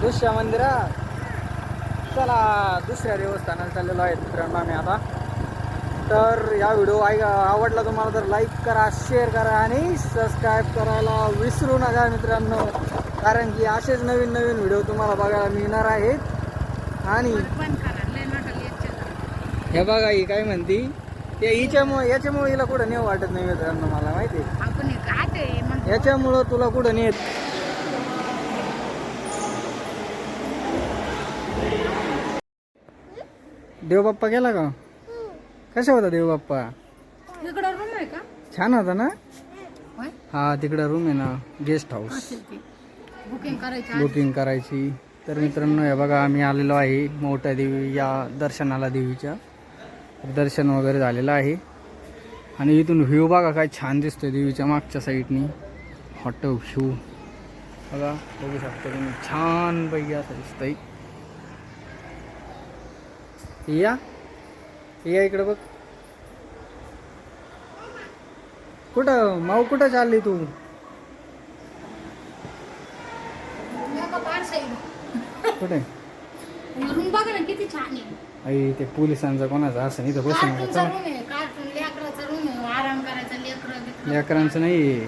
दुसऱ्या मंदिरात. चला दुसऱ्या देवस्थानाला चाललेलो आहे मित्रांनो आम्ही आता. तर या व्हिडिओ आवडला तुम्हाला तर लाईक करा, शेअर करा आणि सबस्क्राईब करायला विसरू नका मित्रांनो, कारण की असेच नवीन नवीन व्हिडिओ तुम्हाला बघायला मिळणार आहेत. आणि हे बघा ही काय म्हणती ते याच्यामुळे हिला कुठं नेऊ वाटत नाही मित्रांनो, मला माहिती आहे याच्यामुळं तुला कुठं नेत. देवबाप्पा गेला का? कसा होता देवबाप्पा? तिकडं रूम आहे का? छान होता ना. हा तिकडं रूम आहे ना, गेस्ट हाऊस. बुकिंग करायची. तर मित्रांनो हे बघा आम्ही आलेलो आहे मोठ्या देवी या दर्शनाला. देवीच्या दर्शन वगैरे झालेलं आहे आणि इथून व्ह्यू बघा काय छान दिसतोय देवीच्या मागच्या साईडनी. हॉट व्ह्यू बघा, बघू शकता तुम्ही, छान पैकी असं दिसतंय. या इकडे बघ. कुठं माऊ कुठं चालली तू? कुठे? रूम बघा ना किती छान आहे. आई ते पोलिसांचा कोणाचा असं नाही तर बसून आराम करायचा लेकरांचं नाही.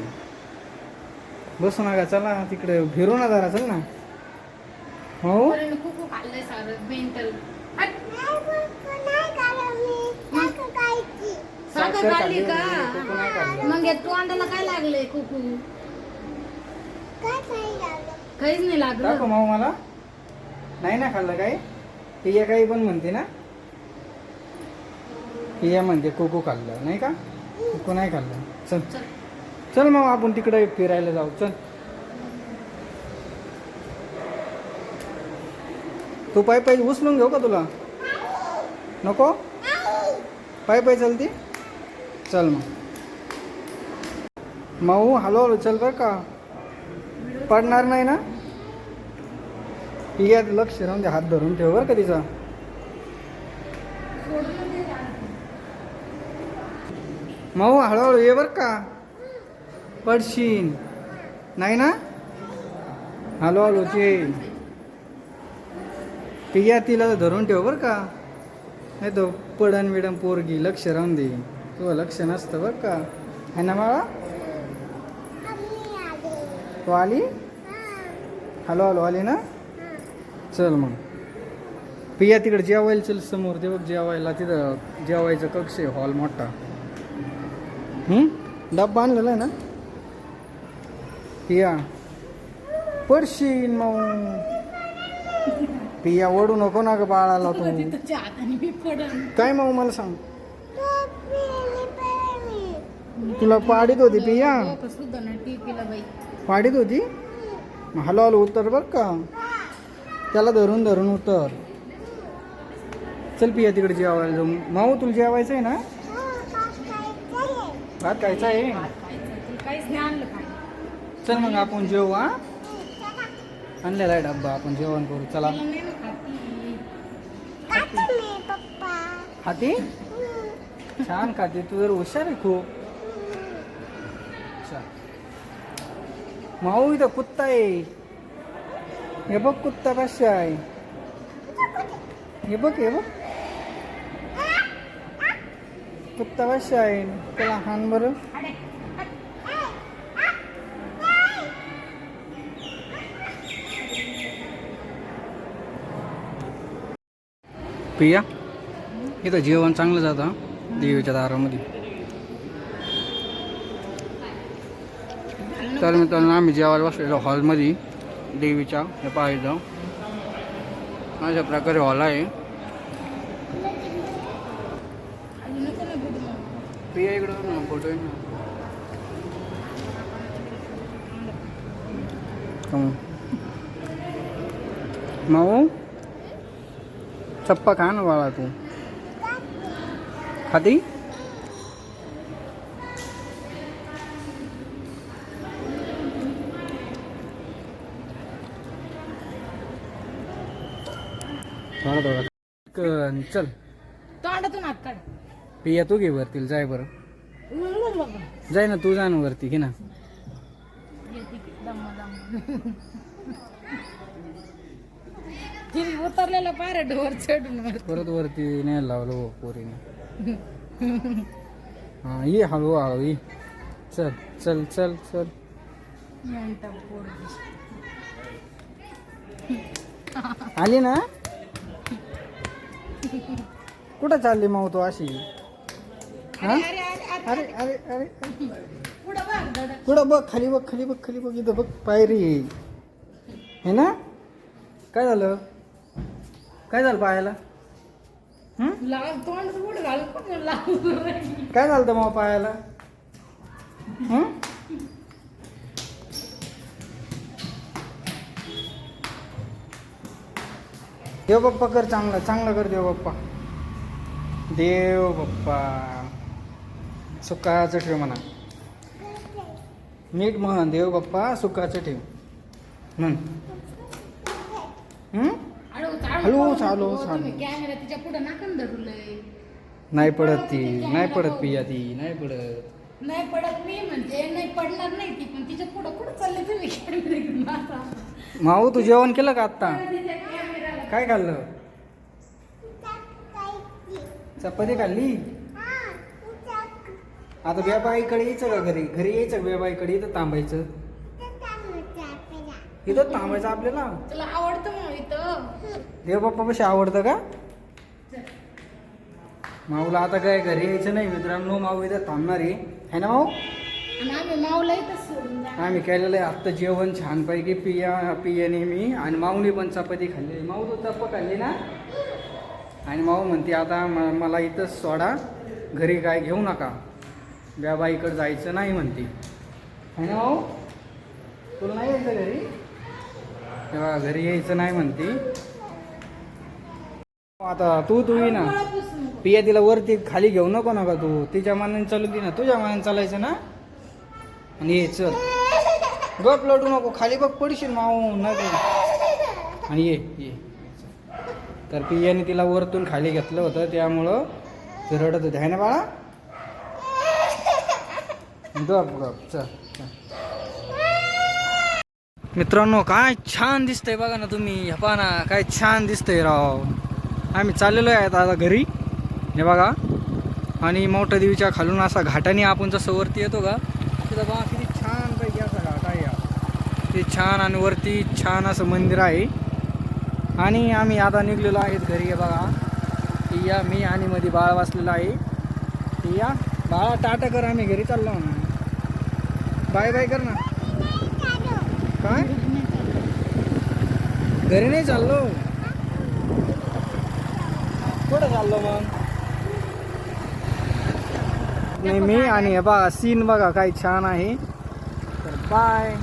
बसू नका, चला तिकडे फिरू ना जरा, चल ना. हो मग तू अंडाला काय लागलंय कुकू? काहीच नाही लागलं माऊ, मला नाही ना खाल्लं काय. पिया काही पण म्हणते ना, पिया म्हणते कोको खाल्लं नाही का, कोको नाही खाल्लं. चल चल मग आपण तिकडे फिरायला जाऊ. चल तू पाय पाय उचलून घेऊ का तुला? नको पाय पाय चलती. चल मग माऊ, हॅलो हॅलो चल बर का, पडणार नाही ना. पिया लक्ष राहून दे, हात धरून ठेव बरं का तिचा. माऊ हळूहळू ये बर का, पडशीन नाही ना. हळूहळू ये पिया, तिला धरून ठेव बर का, नाही तो पडन बिडन पोरगी. लक्ष राहून दे, तुझं लक्ष नसतं बर का, है ना बाळा. तू आली, हळूहळू आली ना. चल मग पिया तिकडे जेवायला चल, समोर ते बघ जेवायला, तिथं जेवायचं कक्ष आहे, हॉल मोठा. डब्बा आणलेला आहे ना. पिया पडशीन मग. पिया ओढू नको ना ग बाळाला तू. काय मग मला सांग, तुला पाडीत होती पिया, पाडीत होती. हळूहळू उतर बर का, त्याला धरून धरून उतर. चल पिया तिकडे जेवायला जाऊ. माऊ तुला जेवायचं आहे ना. भात खायचा आहे. चल मग आपण जेवू. हा आणलेला आहे डब्बा, आपण जेवण करू. चला. खाती छान खाते तू, जर हुशार आहे खूप. माऊ इथं कुत्ता आहे, हे बघ कुत्ता कसा आहे, हे बघ हे बघ कुत्ता कसा आहे. त्याला हान बरं. पिया इथं जेवण चांगलं जातं देवीच्या दारामध्ये. तर मित्रांनो आम्ही जेवायला बसलेलो हॉलमध्ये देवीच्या. हे पाहायचं अशा प्रकारे हॉल आहे. पिया इकडं फोटो आहे ना. माऊ चप्पा खा ना बाळा, तू खाती. थोडा थोडा चल. तोंडातून हात काढ. पिया तू घे वरती, जाय बरं, जाय ना तू, जा ना वरती, घे ना. उतरलेलं पायऱ्या डोर चढून वर. परत वरती नाही लावलं हो पोरीने. हा ये हळू हळू ये. चल चल चल चल. म्हणता पोरगी. आली ना. कुठं चालली मग तू अशी. हा अरे अरे अरे अरे अरे अरे पुढं बघ दादा. कुठं बघ खाली बघ खाली बघ खाली बघ इथं बघ पायरी आहे ना. काय झालं काय झालं पायाला. लाल तोंड पुढं घालून पण लाल. काय झालं मग पायाला. देव बाप्पा कर चांगला चांगला कर देव बाप्पा. देव बाप्पा सुखाचं ठेव म्हणा. नीट म्हण देव बाप्पा सुखाचं ठेव म्हण. हळू चालू चालू. कॅमेरा तिच्या पुढे नाकन धरलंय. नाही पडत ती नाही पडत पिया ती नाही पडत. नाही पडत मी म्हणजे नाही पडणार नाही ती पण तिच्या पुढे कुठं चालले तुम्ही कॅमेरा घेऊन आता. माऊ तू जेवण केलं का आत्ता. तिच्या कॅमेराला काय खाल्लं. चपाती खाल्ली. आता बेबाईकडे यायचं का घरी घरी यायचं का बेबाईकडे इथं थांबायचं. इथं थांबायचं आपल्याला. तुला आवडतं मग इथं. देव बाप्पा कशी आवडतं का. माऊला आता काय घरी यायचं नाही मित्रांनो. माऊ इथं थांबणार आहे ना माऊ. आणि आम्ही माऊला इथंच सोडून जाणार. आम्ही केलेलं आहे आत्ता जेवण छानपैकी पियाने मी आणि माऊने पण चपाती खाल्ली. माऊ तू चप्पा खाल्ली ना. आणि माऊ म्हणते आता मला इथंच सोडा घरी काय घेऊ नका. ब्याबाईकडे जायचं नाही म्हणते है ना माऊ. तुला नाही यायचं घरी. तेव्हा घरी यायचं नाही म्हणते. आता तू ये ना. पिया तिला वरती खाली घेऊ नको नका तू. तिच्या मनाने चालू दे ना. तुझ्या मनाने चालायचं ना. आणि ये चल गप लढू नको. खाली बघ पडशील माऊ नको. आणि ये ये. तर पियाने तिला वरतून खाली घेतलं होतं त्यामुळं ते रडत होते है ना बाळा. गप गप चल चल. मित्रांनो काय छान दिसतंय बघा ना तुम्ही. हे पहा ना काय छान दिसतंय राव. आम्ही चाललेलो आहे आता घरी हे बघा. आणि मोठ्या देवीच्या खालून असा घाटाने आपण जसं वरती येतो का तिथं बघा किती छान पैकी असा घाट आहे. ते छान आणि वरती छान असं मंदिर आहे. आणि आम्ही आता निघलेलो आहेत घरी. हे बघा या मी आणि मध्ये बाळा वाचलेला आहे. या बाळा टाटा कर. आम्ही घरी चाललो ना. बाय बाय कर ना. काय घरी नाही चाललो. कुठं चाललो मग. नाही मी आणि हे बघा सीन बघा काय छान आहे. तर बाय.